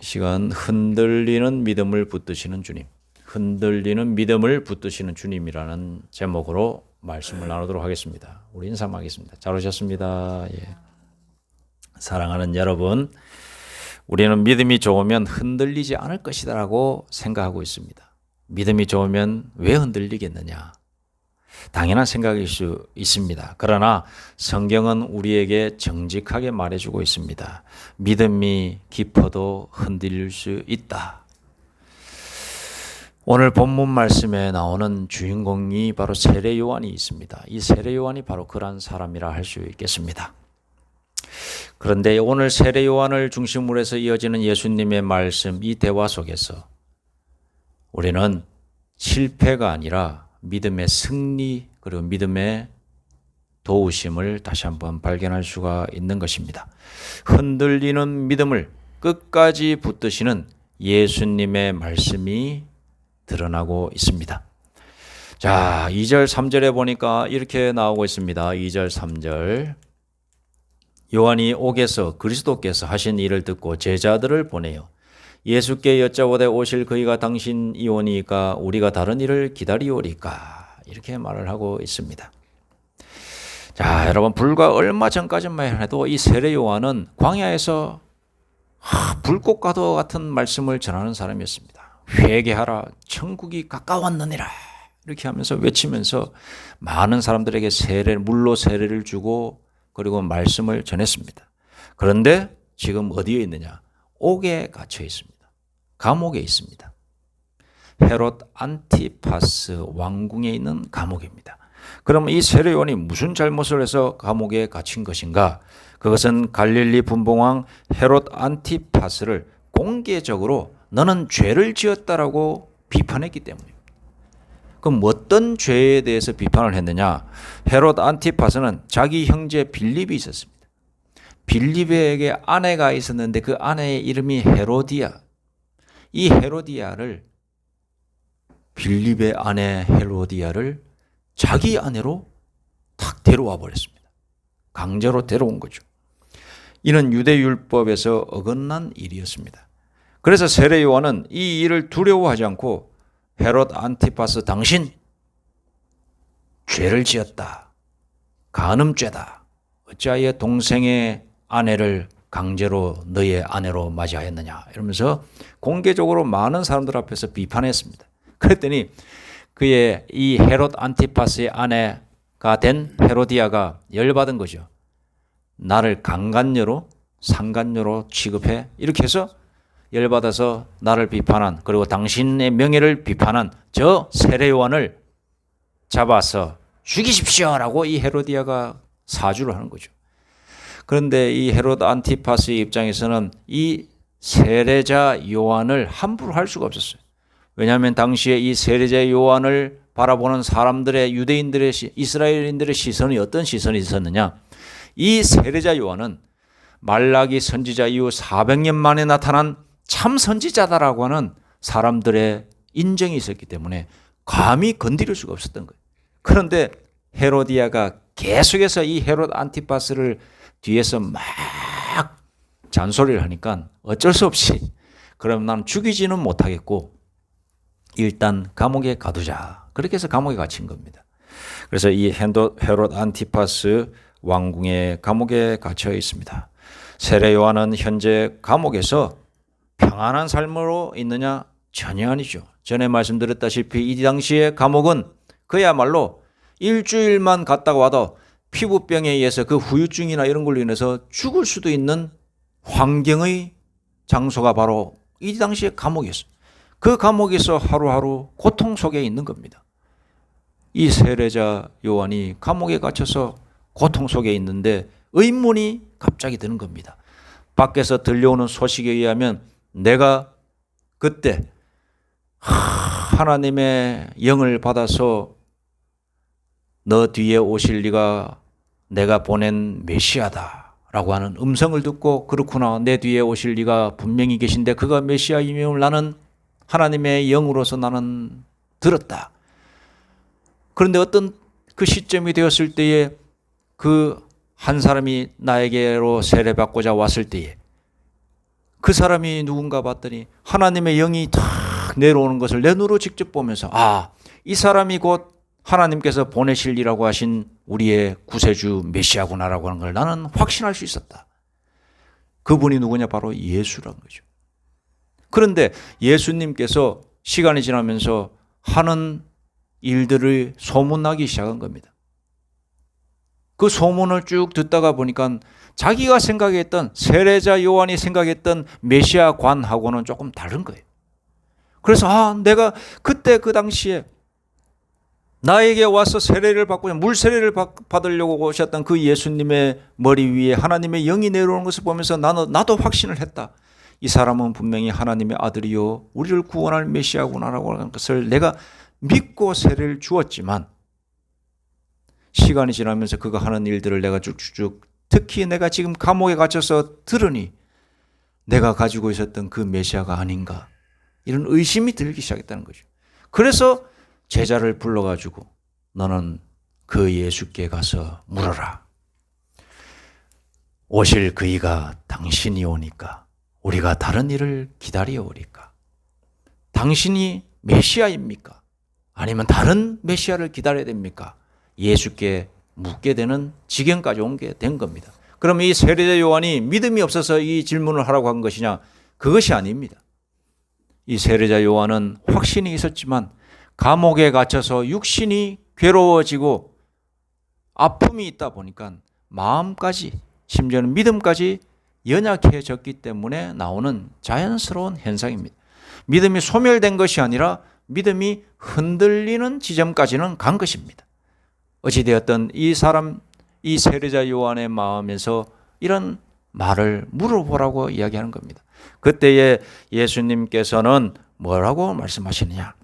이 시간 흔들리는 믿음을 붙드시는 주님, 흔들리는 믿음을 붙드시는 주님이라는 제목으로 말씀을 나누도록 하겠습니다. 우리 인사하겠습니다. 잘 오셨습니다. 예. 사랑하는 여러분, 우리는 믿음이 좋으면 흔들리지 않을 것이다라고 생각하고 있습니다. 믿음이 좋으면 왜 흔들리겠느냐? 당연한 생각일 수 있습니다. 그러나 성경은 우리에게 정직하게 말해주고 있습니다. 믿음이 깊어도 흔들릴 수 있다. 오늘 본문 말씀에 나오는 주인공이 바로 세례 요한이 있습니다. 이 세례 요한이 바로 그러한 사람이라 할 수 있겠습니다. 그런데 오늘 세례 요한을 중심으로 해서 이어지는 예수님의 말씀, 이 대화 속에서 우리는 실패가 아니라 믿음의 승리 그리고 믿음의 도우심을 다시 한번 발견할 수가 있는 것입니다. 흔들리는 믿음을 끝까지 붙드시는 예수님의 말씀이 드러나고 있습니다. 자, 2절 3절에 보니까 이렇게 나오고 있습니다. 2절 3절. 요한이 옥에서 그리스도께서 하신 일을 듣고 제자들을 보내요. 예수께 여짜오되 오실 그이가 당신이오니까 우리가 다른 일을 기다리오리까, 이렇게 말을 하고 있습니다. 자, 여러분, 불과 얼마 전까지만 해도 이 세례 요한은 광야에서 불꽃과도 같은 말씀을 전하는 사람이었습니다. 회개하라, 천국이 가까웠느니라, 이렇게 하면서 외치면서 많은 사람들에게 물로 세례를 주고 그리고 말씀을 전했습니다. 그런데 지금 어디에 있느냐? 옥에 갇혀 있습니다. 감옥에 있습니다. 헤롯 안티파스 왕궁에 있는 감옥입니다. 그럼 이 세례 요한이 무슨 잘못을 해서 감옥에 갇힌 것인가? 그것은 갈릴리 분봉왕 헤롯 안티파스를 공개적으로 너는 죄를 지었다라고 비판했기 때문입니다. 그럼 어떤 죄에 대해서 비판을 했느냐? 헤롯 안티파스는 자기 형제 빌립이 있었습니다. 빌립에게 아내가 있었는데 그 아내의 이름이 헤로디아. 이 헤로디아를, 빌립의 아내 헤로디아를 자기 아내로 탁 데려와 버렸습니다. 강제로 데려온 거죠. 이는 유대율법에서 어긋난 일이었습니다. 그래서 세례 요한은 이 일을 두려워하지 않고 헤롯 안티파스, 당신 죄를 지었다. 간음죄다. 어찌하여 동생의 아내를 강제로 너의 아내로 맞이하였느냐, 이러면서 공개적으로 많은 사람들 앞에서 비판했습니다. 그랬더니 그의 이 헤롯 안티파스의 아내가 된 헤로디아가 열받은 거죠. 나를 강간녀로 상간녀로 취급해? 이렇게 해서 열받아서 나를 비판한, 그리고 당신의 명예를 비판한 저 세례 요한을 잡아서 죽이십시오라고 이 헤로디아가 사주를 하는 거죠. 그런데 이 헤롯 안티파스의 입장에서는 이 세례자 요한을 함부로 할 수가 없었어요. 왜냐하면 당시에 이 세례자 요한을 바라보는 사람들의, 유대인들의, 이스라엘인들의 시선이 어떤 시선이 있었느냐? 이 세례자 요한은 말라기 선지자 이후 400년 만에 나타난 참 선지자다라고 하는 사람들의 인정이 있었기 때문에 감히 건드릴 수가 없었던 거예요. 그런데 헤로디아가 계속해서 이 헤롯 안티파스를 뒤에서 막 잔소리를 하니까 어쩔 수 없이 그럼 난 죽이지는 못하겠고 일단 감옥에 가두자. 그렇게 해서 감옥에 갇힌 겁니다. 그래서 이 헤롯 안티파스 왕궁의 감옥에 갇혀 있습니다. 세례 요한은 현재 감옥에서 평안한 삶으로 있느냐? 전혀 아니죠. 전에 말씀드렸다시피 이 당시의 감옥은 그야말로 일주일만 갔다가 와도 피부병에 의해서 그 후유증이나 이런 걸로 인해서 죽을 수도 있는 환경의 장소가 바로 이 당시의 감옥이었어요. 그 감옥에서 하루하루 고통 속에 있는 겁니다. 이 세례자 요한이 감옥에 갇혀서 고통 속에 있는데 의문이 갑자기 드는 겁니다. 밖에서 들려오는 소식에 의하면 내가 그때 하나님의 영을 받아서 너 뒤에 오실 리가 내가 보낸 메시아다라고 하는 음성을 듣고, 그렇구나, 내 뒤에 오실 리가 분명히 계신데 그가 메시아임을 나는 하나님의 영으로서 나는 들었다. 그런데 어떤 그 시점이 되었을 때에 그 한 사람이 나에게로 세례받고자 왔을 때에 그 사람이 누군가 봤더니 하나님의 영이 탁 내려오는 것을 내 눈으로 직접 보면서 이 사람이 곧 하나님께서 보내실이라고 하신 우리의 구세주 메시아구나라고 하는 걸 나는 확신할 수 있었다. 그분이 누구냐? 바로 예수란 거죠. 그런데 예수님께서 시간이 지나면서 하는 일들을 소문나기 시작한 겁니다. 그 소문을 쭉 듣다가 보니까 자기가 생각했던, 세례자 요한이 생각했던 메시아관하고는 조금 다른 거예요. 그래서 내가 그때 그 당시에 나에게 와서 세례를 받고 물 세례를 받으려고 오셨던 그 예수님의 머리 위에 하나님의 영이 내려오는 것을 보면서 나도 확신을 했다. 이 사람은 분명히 하나님의 아들이요 우리를 구원할 메시아구나라고 하는 것을 내가 믿고 세례를 주었지만, 시간이 지나면서 그가 하는 일들을 내가 쭉쭉쭉, 특히 내가 지금 감옥에 갇혀서 들으니 내가 가지고 있었던 그 메시아가 아닌가, 이런 의심이 들기 시작했다는 거죠. 그래서 제자를 불러가지고 너는 그 예수께 가서 물어라. 오실 그이가 당신이 오니까 우리가 다른 일을 기다려 오리까? 당신이 메시아입니까? 아니면 다른 메시아를 기다려야 됩니까? 예수께 묻게 되는 지경까지 온 게 된 겁니다. 그럼 이 세례자 요한이 믿음이 없어서 이 질문을 하라고 한 것이냐? 그것이 아닙니다. 이 세례자 요한은 확신이 있었지만 감옥에 갇혀서 육신이 괴로워지고 아픔이 있다 보니까 마음까지, 심지어는 믿음까지 연약해졌기 때문에 나오는 자연스러운 현상입니다. 믿음이 소멸된 것이 아니라 믿음이 흔들리는 지점까지는 간 것입니다. 어찌되었든 이 세례자 요한의 마음에서 이런 말을 물어보라고 이야기하는 겁니다. 그때에 예수님께서는 뭐라고 말씀하시느냐?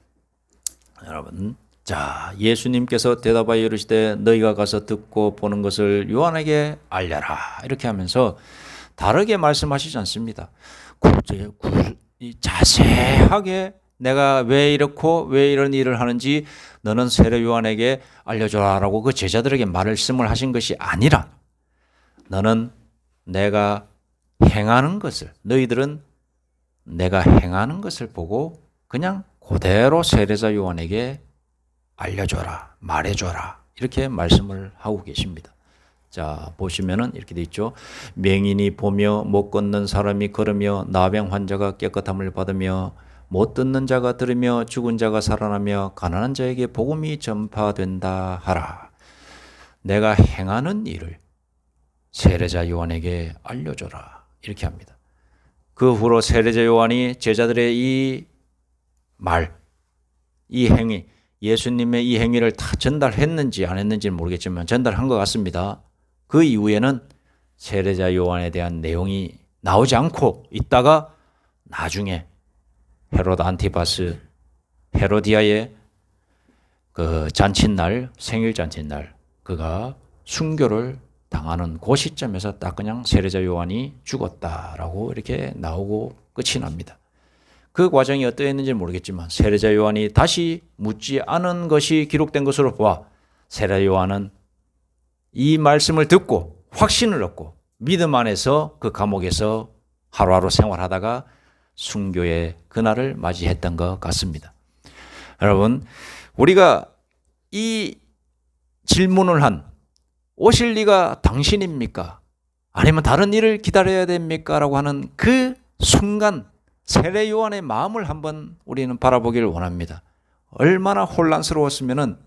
여러분, 자, 예수님께서 대답하여 이르시되 너희가 가서 듣고 보는 것을 요한에게 알려라. 이렇게 하면서 다르게 말씀하시지 않습니다. 자세하게 내가 왜 이렇고 왜 이런 일을 하는지 너는 세례 요한에게 알려줘라라고 그 제자들에게 말씀을 하신 것이 아니라, 너는 내가 행하는 것을, 너희들은 내가 행하는 것을 보고 그냥 그대로 세례자 요한에게 알려줘라, 말해줘라, 이렇게 말씀을 하고 계십니다. 자, 보시면은 이렇게 돼 있죠. 맹인이 보며 못 걷는 사람이 걸으며 나병 환자가 깨끗함을 받으며 못 듣는 자가 들으며 죽은 자가 살아나며 가난한 자에게 복음이 전파된다 하라. 내가 행하는 일을 세례자 요한에게 알려줘라. 이렇게 합니다. 그 후로 세례자 요한이 제자들의 이 말, 이 행위, 예수님의 이 행위를 다 전달했는지 안 했는지는 모르겠지만 전달한 것 같습니다. 그 이후에는 세례자 요한에 대한 내용이 나오지 않고 있다가 나중에 헤롯 안티바스, 헤로디아의 그 잔칫날, 생일 잔칫날, 그가 순교를 당하는 그 시점에서 딱 그냥 세례자 요한이 죽었다라고 이렇게 나오고 끝이 납니다. 그 과정이 어떠했는지 모르겠지만 세례자 요한이 다시 묻지 않은 것이 기록된 것으로 보아 세례자 요한은 이 말씀을 듣고 확신을 얻고 믿음 안에서 그 감옥에서 하루하루 생활하다가 순교의 그날을 맞이했던 것 같습니다. 여러분, 우리가 이 질문을 한 오실 리가 당신입니까? 아니면 다른 일을 기다려야 됩니까? 라고 하는 그 순간 세례 요한의 마음을 한번 우리는 바라보기를 원합니다. 얼마나 혼란스러웠으면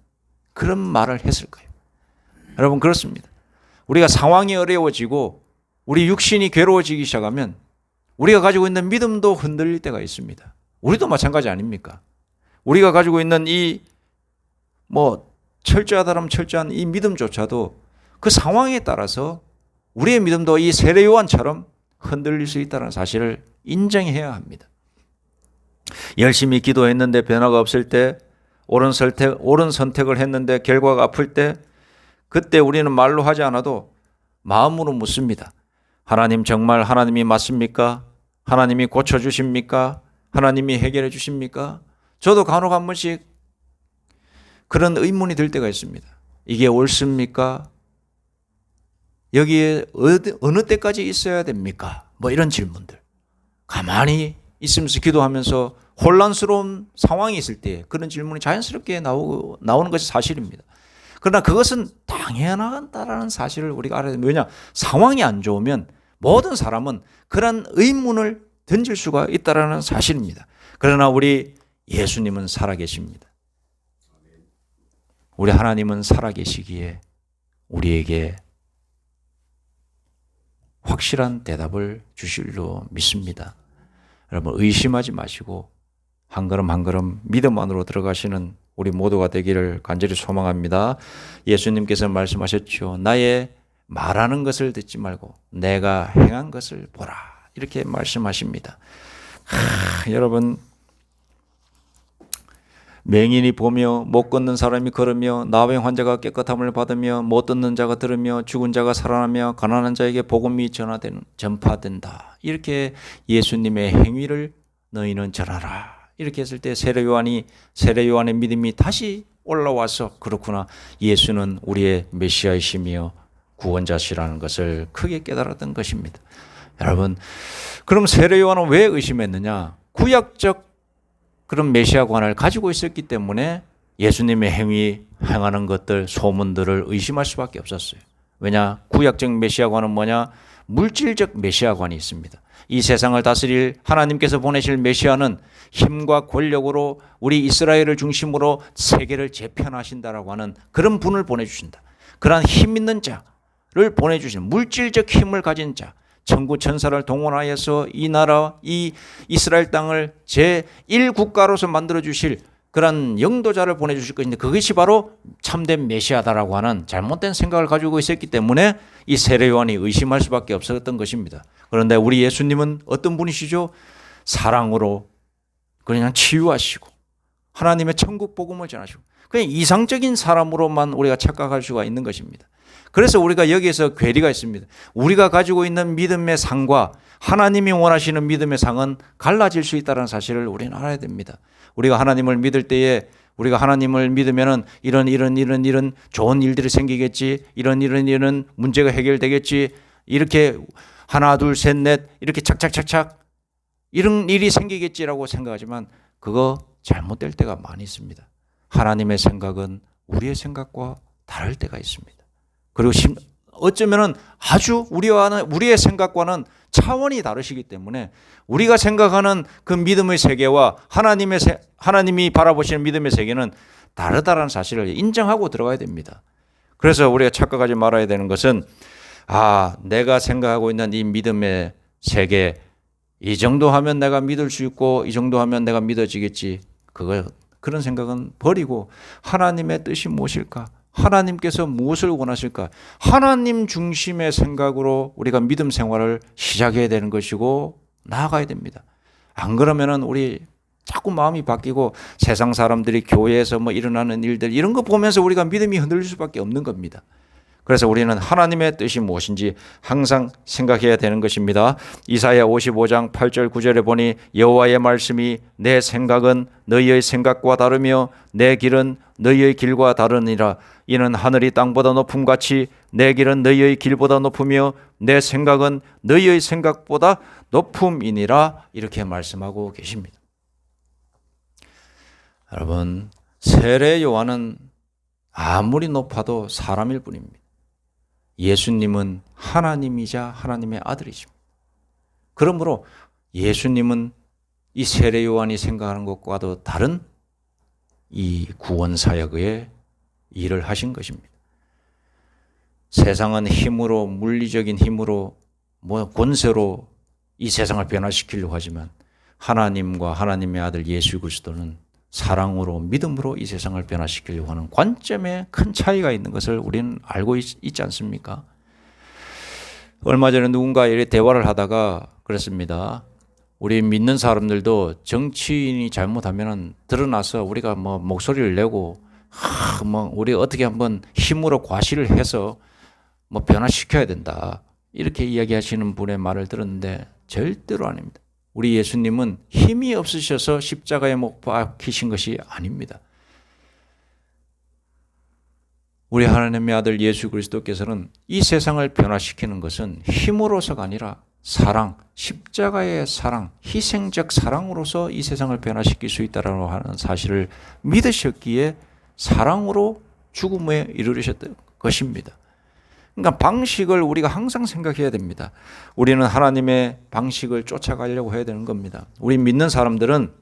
그런 말을 했을까요? 여러분, 그렇습니다. 우리가 상황이 어려워지고 우리 육신이 괴로워지기 시작하면 우리가 가지고 있는 믿음도 흔들릴 때가 있습니다. 우리도 마찬가지 아닙니까? 우리가 가지고 있는 이 철저하다면 철저한 이 믿음조차도 그 상황에 따라서 우리의 믿음도 이 세례 요한처럼 흔들릴 수 있다는 사실을 인정해야 합니다. 열심히 기도했는데 변화가 없을 때, 옳은 선택을 했는데 결과가 아플 때, 그때 우리는 말로 하지 않아도 마음으로 묻습니다. 하나님, 정말 하나님이 맞습니까? 하나님이 고쳐주십니까? 하나님이 해결해 주십니까? 저도 간혹 한 번씩 그런 의문이 들 때가 있습니다. 이게 옳습니까? 여기에 어느 때까지 있어야 됩니까? 이런 질문들. 가만히 있으면서 기도하면서 혼란스러운 상황이 있을 때 그런 질문이 자연스럽게 나오는 것이 사실입니다. 그러나 그것은 당연하다라는 사실을 우리가 알아야 됩니다. 왜냐? 상황이 안 좋으면 모든 사람은 그런 의문을 던질 수가 있다는 사실입니다. 그러나 우리 예수님은 살아계십니다. 우리 하나님은 살아계시기에 우리에게 확실한 대답을 주실로 믿습니다. 여러분 의심하지 마시고 한 걸음 한 걸음 믿음 안으로 들어가시는 우리 모두가 되기를 간절히 소망합니다. 예수님께서 말씀하셨죠. 나의 말하는 것을 듣지 말고 내가 행한 것을 보라. 이렇게 말씀하십니다. 여러분 맹인이 보며 못 걷는 사람이 걸으며 나병 환자가 깨끗함을 받으며 못 듣는 자가 들으며 죽은 자가 살아나며 가난한 자에게 복음이 전파된다. 이렇게 예수님의 행위를 너희는 전하라. 이렇게 했을 때 세례 요한의 믿음이 다시 올라와서 그렇구나. 예수는 우리의 메시아이시며 구원자시라는 것을 크게 깨달았던 것입니다. 여러분, 그럼 세례 요한은 왜 의심했느냐? 구약적 그런 메시아관을 가지고 있었기 때문에 예수님의 행하는 것들, 소문들을 의심할 수밖에 없었어요. 왜냐? 구약적 메시아관은 뭐냐? 물질적 메시아관이 있습니다. 이 세상을 다스릴 하나님께서 보내실 메시아는 힘과 권력으로 우리 이스라엘을 중심으로 세계를 재편하신다라고 하는 그런 분을 보내주신다. 그러한 힘 있는 자를 보내주신 물질적 힘을 가진 자, 천구 천사를 동원하여서 이 나라, 이 이스라엘 땅을 제1국가로서 만들어주실 그런 영도자를 보내주실 것인데 그것이 바로 참된 메시아다라고 하는 잘못된 생각을 가지고 있었기 때문에 이 세례 요한이 의심할 수밖에 없었던 것입니다. 그런데 우리 예수님은 어떤 분이시죠? 사랑으로 그냥 치유하시고 하나님의 천국 복음을 전하시고 그냥 이상적인 사람으로만 우리가 착각할 수가 있는 것입니다. 그래서 우리가 여기에서 괴리가 있습니다. 우리가 가지고 있는 믿음의 상과 하나님이 원하시는 믿음의 상은 갈라질 수 있다는 사실을 우리는 알아야 됩니다. 우리가 하나님을 믿을 때에 우리가 하나님을 믿으면은 이런 좋은 일들이 생기겠지. 이런 문제가 해결되겠지. 이렇게 하나 둘 셋 넷 이렇게 착착착착 이런 일이 생기겠지라고 생각하지만 그거 잘못될 때가 많이 있습니다. 하나님의 생각은 우리의 생각과 다를 때가 있습니다. 그리고 어쩌면은 아주 우리의 생각과는 차원이 다르시기 때문에 우리가 생각하는 그 믿음의 세계와 하나님이 바라보시는 믿음의 세계는 다르다는 사실을 인정하고 들어가야 됩니다. 그래서 우리가 착각하지 말아야 되는 것은 내가 생각하고 있는 이 믿음의 세계 이 정도 하면 내가 믿을 수 있고 이 정도 하면 내가 믿어지겠지. 그런 생각은 버리고 하나님의 뜻이 무엇일까? 하나님께서 무엇을 원하실까? 하나님 중심의 생각으로 우리가 믿음 생활을 시작해야 되는 것이고 나아가야 됩니다. 안 그러면은 우리 자꾸 마음이 바뀌고 세상 사람들이 교회에서 일어나는 일들 이런 거 보면서 우리가 믿음이 흔들릴 수밖에 없는 겁니다. 그래서 우리는 하나님의 뜻이 무엇인지 항상 생각해야 되는 것입니다. 이사야 55장 8절 9절에 보니 여호와의 말씀이 내 생각은 너희의 생각과 다르며 내 길은 너희의 길과 다르니라. 이는 하늘이 땅보다 높음같이 내 길은 너희의 길보다 높으며 내 생각은 너희의 생각보다 높음이니라. 이렇게 말씀하고 계십니다. 여러분, 세례 요한은 아무리 높아도 사람일 뿐입니다. 예수님은 하나님이자 하나님의 아들이십니다. 그러므로 예수님은 이 세례 요한이 생각하는 것과도 다른 이 구원 사역의 일을 하신 것입니다. 세상은 힘으로 물리적인 힘으로 권세로 이 세상을 변화시키려고 하지만 하나님과 하나님의 아들 예수 그리스도는 사랑으로 믿음으로 이 세상을 변화시키려고 하는 관점에 큰 차이가 있는 것을 우리는 알고 있지 않습니까? 얼마 전에 누군가 이렇게 대화를 하다가 그랬습니다. 우리 믿는 사람들도 정치인이 잘못하면 드러나서 우리가 목소리를 내고 우리 어떻게 한번 힘으로 과시를 해서 변화시켜야 된다. 이렇게 이야기하시는 분의 말을 들었는데 절대로 아닙니다. 우리 예수님은 힘이 없으셔서 십자가에 못 박히신 것이 아닙니다. 우리 하나님의 아들 예수 그리스도께서는 이 세상을 변화시키는 것은 힘으로서가 아니라 사랑, 십자가의 사랑, 희생적 사랑으로서 이 세상을 변화시킬 수 있다라고 하는 사실을 믿으셨기에 사랑으로 죽음에 이르르셨던 것입니다. 그러니까 방식을 우리가 항상 생각해야 됩니다. 우리는 하나님의 방식을 쫓아가려고 해야 되는 겁니다. 우리 믿는 사람들은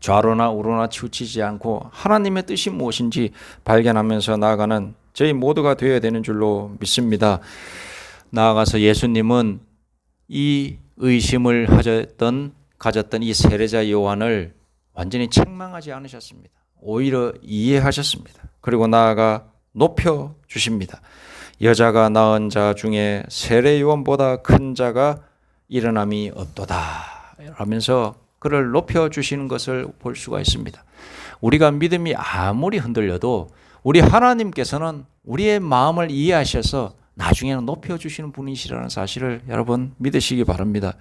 좌로나 우로나 치우치지 않고 하나님의 뜻이 무엇인지 발견하면서 나아가는 저희 모두가 되어야 되는 줄로 믿습니다. 나아가서 예수님은 이 의심을 가졌던 이 세례자 요한을 완전히 책망하지 않으셨습니다. 오히려 이해하셨습니다. 그리고 나아가 높여주십니다. 여자가 낳은 자 중에 세례 요한보다 큰 자가 일어남이 없도다 라면서 그를 높여주시는 것을 볼 수가 있습니다. 우리가 믿음이 아무리 흔들려도 우리 하나님께서는 우리의 마음을 이해하셔서 나중에는 높여주시는 분이시라는 사실을 여러분 믿으시기 바랍니다.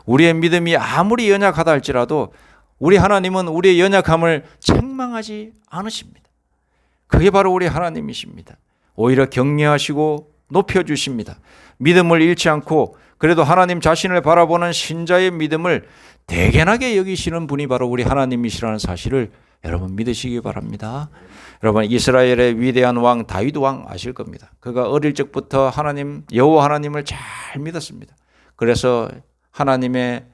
우리의 믿음이 아무리 연약하다 할지라도 우리 하나님은 우리의 연약함을 책망하지 않으십니다. 그게 바로 우리 하나님이십니다. 오히려 격려하시고 높여주십니다. 믿음을 잃지 않고 그래도 하나님 자신을 바라보는 신자의 믿음을 대견하게 여기시는 분이 바로 우리 하나님이시라는 사실을 여러분 믿으시기 바랍니다. 여러분 이스라엘의 위대한 왕 다윗 왕 아실 겁니다. 그가 어릴 적부터 하나님 여호와 하나님을 잘 믿었습니다. 그래서 하나님의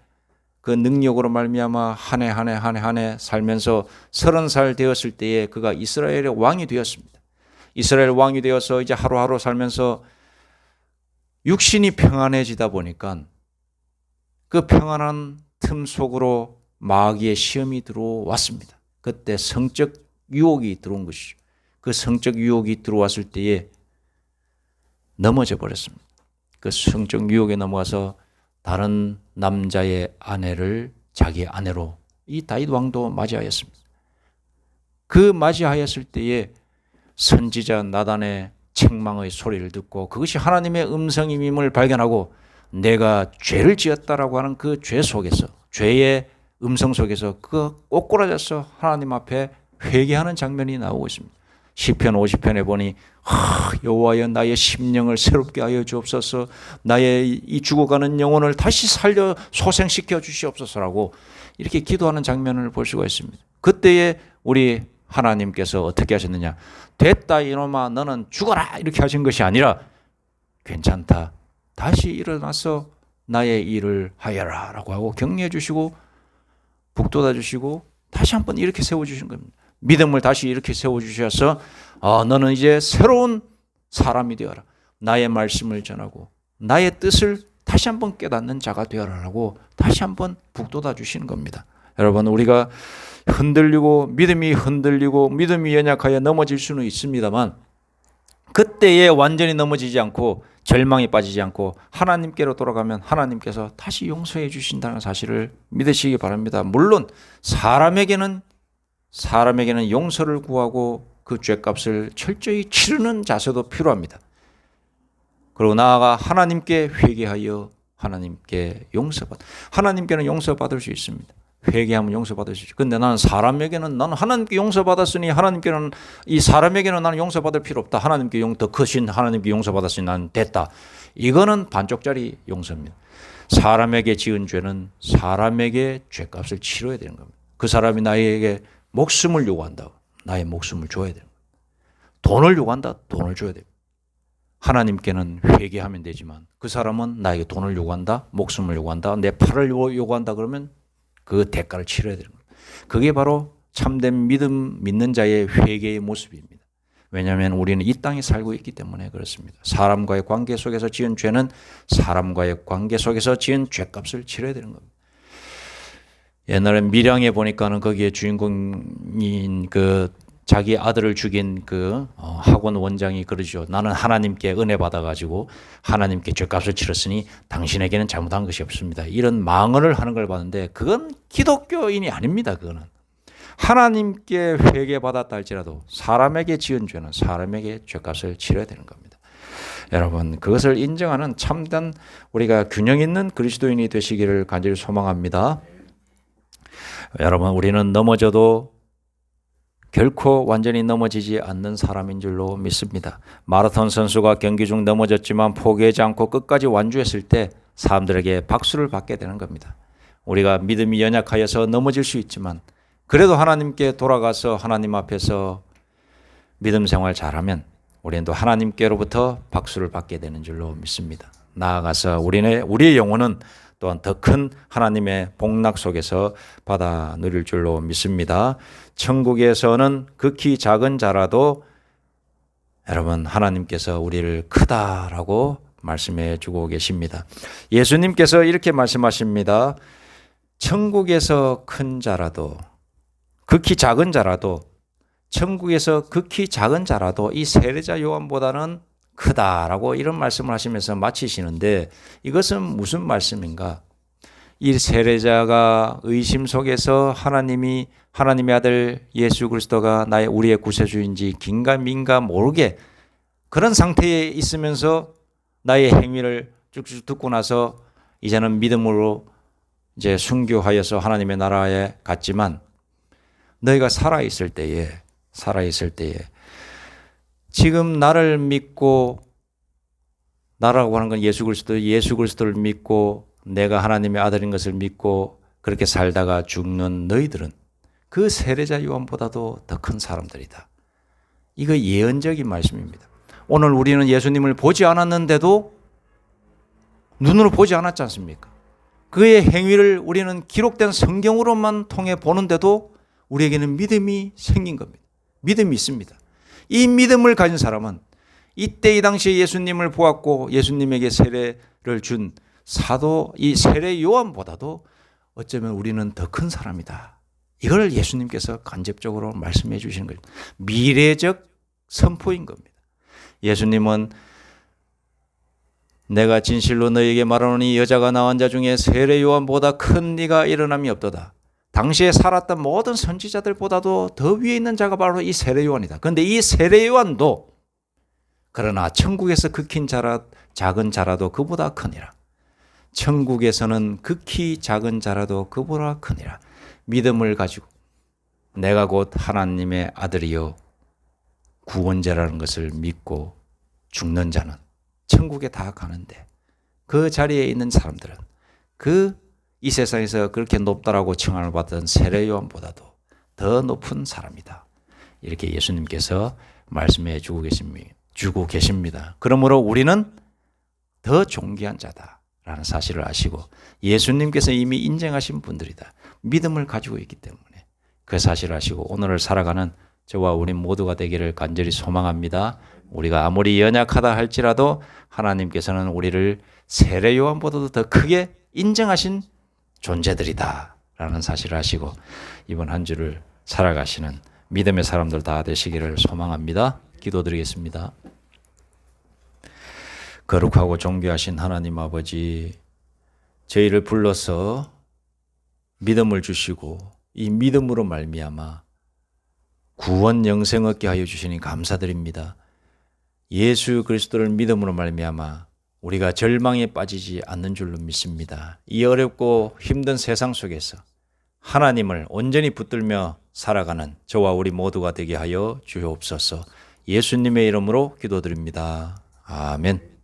그 능력으로 말미암아 한 해 살면서 30살 되었을 때에 그가 이스라엘의 왕이 되었습니다. 이스라엘 왕이 되어서 이제 하루하루 살면서 육신이 평안해지다 보니까 그 평안한 틈 속으로 마귀의 시험이 들어왔습니다. 그때 성적 유혹이 들어온 것이죠. 그 성적 유혹이 들어왔을 때에 넘어져 버렸습니다. 그 성적 유혹에 넘어가서 다른 남자의 아내를 자기 아내로 이 다윗 왕도 맞이하였습니다. 그 맞이하였을 때에 선지자 나단의 책망의 소리를 듣고 그것이 하나님의 음성임을 발견하고 내가 죄를 지었다라고 하는 그 죄 속에서 죄의 음성 속에서 그 꼬꾸라져서 하나님 앞에 회개하는 장면이 나오고 있습니다. 시편 50편에 보니 여호와여 나의 심령을 새롭게 하여 주옵소서 나의 이 죽어가는 영혼을 다시 살려 소생시켜 주시옵소서라고 이렇게 기도하는 장면을 볼 수가 있습니다. 그때에 우리 하나님께서 어떻게 하셨느냐 됐다 이놈아 너는 죽어라 이렇게 하신 것이 아니라 괜찮다 다시 일어나서 나의 일을 하여라 라고 하고 격려해 주시고 북돋아 주시고 다시 한번 이렇게 세워주신 겁니다. 믿음을 다시 이렇게 세워주셔서 너는 이제 새로운 사람이 되어라. 나의 말씀을 전하고 나의 뜻을 다시 한번 깨닫는 자가 되어라라고 다시 한번 북돋아 주시는 겁니다. 여러분 우리가 믿음이 흔들리고 믿음이 연약하여 넘어질 수는 있습니다만 그때에 완전히 넘어지지 않고 절망에 빠지지 않고 하나님께로 돌아가면 하나님께서 다시 용서해 주신다는 사실을 믿으시기 바랍니다. 물론 사람에게는 용서를 구하고 그 죄값을 철저히 치르는 자세도 필요합니다. 그리고 나아가 하나님께 회개하여 하나님께 하나님께는 용서받을 수 있습니다. 회개하면 용서받을 수 있죠. 근데 나는 하나님께 용서받았으니 하나님께는 이 사람에게는 나는 용서받을 필요 없다. 하나님께 더 크신 하나님께 용서받았으니 나는 됐다. 이거는 반쪽짜리 용서입니다. 사람에게 지은 죄는 사람에게 죄값을 치러야 되는 겁니다. 그 사람이 나에게 목숨을 요구한다. 나의 목숨을 줘야 됩니다. 돈을 요구한다. 돈을 줘야 됩니다. 하나님께는 회개하면 되지만 그 사람은 나에게 돈을 요구한다. 목숨을 요구한다. 내 팔을 요구한다 그러면 그 대가를 치러야 되는 겁니다. 그게 바로 참된 믿는 자의 회개의 모습입니다. 왜냐하면 우리는 이 땅에 살고 있기 때문에 그렇습니다. 사람과의 관계 속에서 지은 죄는 사람과의 관계 속에서 지은 죄값을 치러야 되는 겁니다. 옛날에 밀양에 보니까는 거기에 주인공인 자기 아들을 죽인 학원 원장이 그러죠. 나는 하나님께 은혜 받아가지고 하나님께 죄값을 치렀으니 당신에게는 잘못한 것이 없습니다. 이런 망언을 하는 걸 봤는데 그건 기독교인이 아닙니다. 그거는 하나님께 회개받았다 할지라도 사람에게 지은 죄는 사람에게 죄값을 치러야 되는 겁니다. 여러분 그것을 인정하는 참된 우리가 균형 있는 그리스도인이 되시기를 간절히 소망합니다. 여러분 우리는 넘어져도 결코 완전히 넘어지지 않는 사람인 줄로 믿습니다. 마라톤 선수가 경기 중 넘어졌지만 포기하지 않고 끝까지 완주했을 때 사람들에게 박수를 받게 되는 겁니다. 우리가 믿음이 연약하여서 넘어질 수 있지만 그래도 하나님께 돌아가서 하나님 앞에서 믿음 생활 잘하면 우리는 또 하나님께로부터 박수를 받게 되는 줄로 믿습니다. 나아가서 우리의 영혼은 또한 더 큰 하나님의 복락 속에서 받아 누릴 줄로 믿습니다. 천국에서는 극히 작은 자라도 여러분 하나님께서 우리를 크다라고 말씀해 주고 계십니다. 예수님께서 이렇게 말씀하십니다. 천국에서 큰 자라도 극히 작은 자라도 천국에서 극히 작은 자라도 이 세례자 요한보다는 크다라고 이런 말씀을 하시면서 마치시는데 이것은 무슨 말씀인가? 이 세례자가 의심 속에서 하나님의 아들 예수 그리스도가 우리의 구세주인지 긴가 민가 모르게 그런 상태에 있으면서 나의 행위를 쭉쭉 듣고 나서 이제는 믿음으로 이제 순교하여서 하나님의 나라에 갔지만 너희가 살아있을 때에 지금 나를 믿고 나라고 하는 건 예수 그리스도를 믿고 내가 하나님의 아들인 것을 믿고 그렇게 살다가 죽는 너희들은 그 세례자 요한보다도 더 큰 사람들이다. 이거 예언적인 말씀입니다. 오늘 우리는 예수님을 보지 않았는데도 눈으로 보지 않았지 않습니까? 그의 행위를 우리는 기록된 성경으로만 통해 보는데도 우리에게는 믿음이 생긴 겁니다. 믿음이 있습니다. 이 믿음을 가진 사람은 이때 이 당시에 예수님을 보았고 예수님에게 세례를 준 사도 이 세례 요한보다도 어쩌면 우리는 더 큰 사람이다. 이걸 예수님께서 간접적으로 말씀해 주시는 거예요. 미래적 선포인 겁니다. 예수님은 내가 진실로 너에게 말하노니 여자가 낳은 자 중에 세례 요한보다 큰 네가 일어남이 없도다. 당시에 살았던 모든 선지자들보다도 더 위에 있는 자가 바로 이 세례 요한이다. 그런데 이 세례 요한도 그러나 천국에서 극히 작은 자라도 그보다 크니라. 천국에서는 극히 작은 자라도 그보다 크니라. 믿음을 가지고 내가 곧 하나님의 아들이요 구원자라는 것을 믿고 죽는 자는 천국에 다 가는데 그 자리에 있는 사람들은 이 세상에서 그렇게 높다라고 칭함을 받던 세례 요한보다도 더 높은 사람이다. 이렇게 예수님께서 말씀해 주고 계십니다. 그러므로 우리는 더 존귀한 자다라는 사실을 아시고 예수님께서 이미 인정하신 분들이다. 믿음을 가지고 있기 때문에 그 사실을 아시고 오늘을 살아가는 저와 우리 모두가 되기를 간절히 소망합니다. 우리가 아무리 연약하다 할지라도 하나님께서는 우리를 세례 요한보다도 더 크게 인정하신 존재들이다 라는 사실을 아시고 이번 한 주를 살아가시는 믿음의 사람들 다 되시기를 소망합니다. 기도드리겠습니다. 거룩하고 존귀하신 하나님 아버지, 저희를 불러서 믿음을 주시고 이 믿음으로 말미암아 구원 영생 얻게 하여 주시니 감사드립니다. 예수 그리스도를 믿음으로 말미암아 우리가 절망에 빠지지 않는 줄로 믿습니다. 이 어렵고 힘든 세상 속에서 하나님을 온전히 붙들며 살아가는 저와 우리 모두가 되게 하여 주옵소서. 예수님의 이름으로 기도드립니다. 아멘.